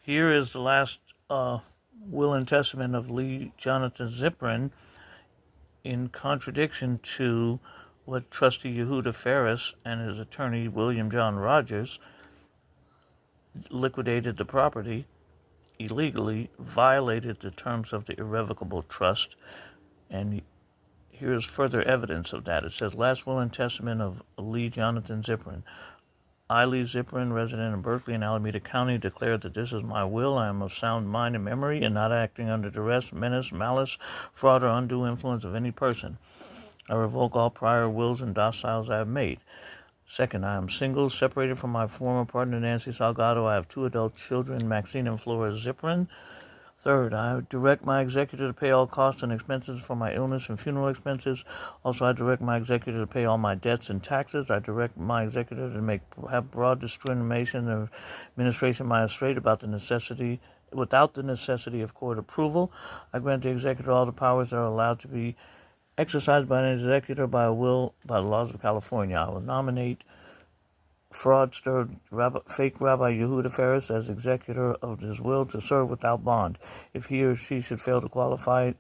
Here is the last will and testament of Lee Jonathan Ziprin, in contradiction to what Trustee Yehuda Ferris and his attorney William John Rogers liquidated the property illegally, violated the terms of the irrevocable trust, and here's further evidence of that. It says, last will and testament of Lee Jonathan Ziprin. I, Lee Ziprin, resident in Berkeley and Alameda County, declare that this is my will. I am of sound mind and memory and not acting under duress, menace, malice, fraud, or undue influence of any person. I revoke all prior wills and dociles I have made. Second, I am single, separated from my former partner, Nancy Salgado. I have 2 adult children, Maxine and Flora Ziprin. Third, I direct my executor to pay all costs and expenses for my illness and funeral expenses. Also, I direct my executor to pay all my debts and taxes. I direct my executor to have broad discrimination of administration of my estate without the necessity of court approval. I grant the executor all the powers that are allowed to be exercised by an executor by a will by the laws of California. I will nominate fraudster fake Rabbi Yehuda Ferris as executor of this will to serve without bond. If he or she should fail to qualify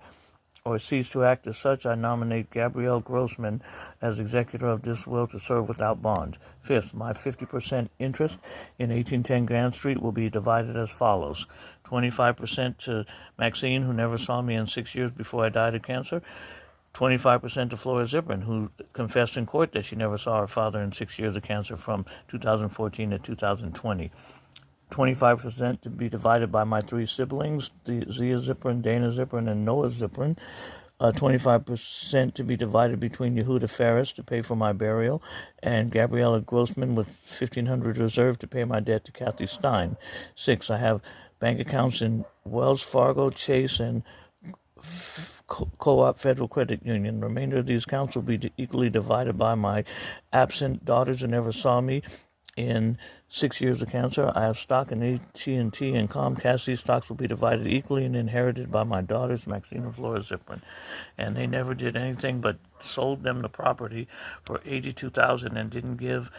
or cease to act as such, I nominate Gabrielle Grossman as executor of this will to serve without bond. Fifth, my 50% interest in 1810 Grand Street will be divided as follows: 25% to Maxine, who never saw me in 6 years before I died of cancer; 25% to Flora Ziprin, who confessed in court that she never saw her father in 6 years of cancer from 2014 to 2020. 25% to be divided by my 3 siblings, Zia Ziprin, Dana Ziprin, and Noah Ziprin. 25% to be divided between Yehuda Ferris to pay for my burial and Gabriella Grossman with $1,500 reserved to pay my debt to Kathy Stein. 6, I have bank accounts in Wells Fargo, Chase, and Co-op Federal Credit Union. The remainder of these accounts will be equally divided by my absent daughters who never saw me in 6 years of cancer. I have stock in AT&T and Comcast. These stocks will be divided equally and inherited by my daughters, Maxine and Flora Ziprin. And they never did anything but sold them the property for $82,000 and didn't give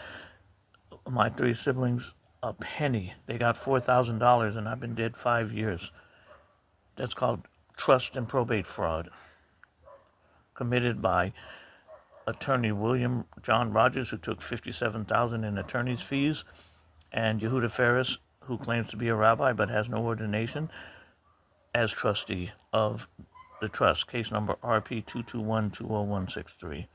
my 3 siblings a penny. They got $4,000, and I've been dead 5 years. That's called trust and probate fraud, committed by attorney William John Rogers, who took $57,000 in attorney's fees, and Yehuda Ferris, who claims to be a rabbi but has no ordination, as trustee of the trust. Case number RP 221-20163.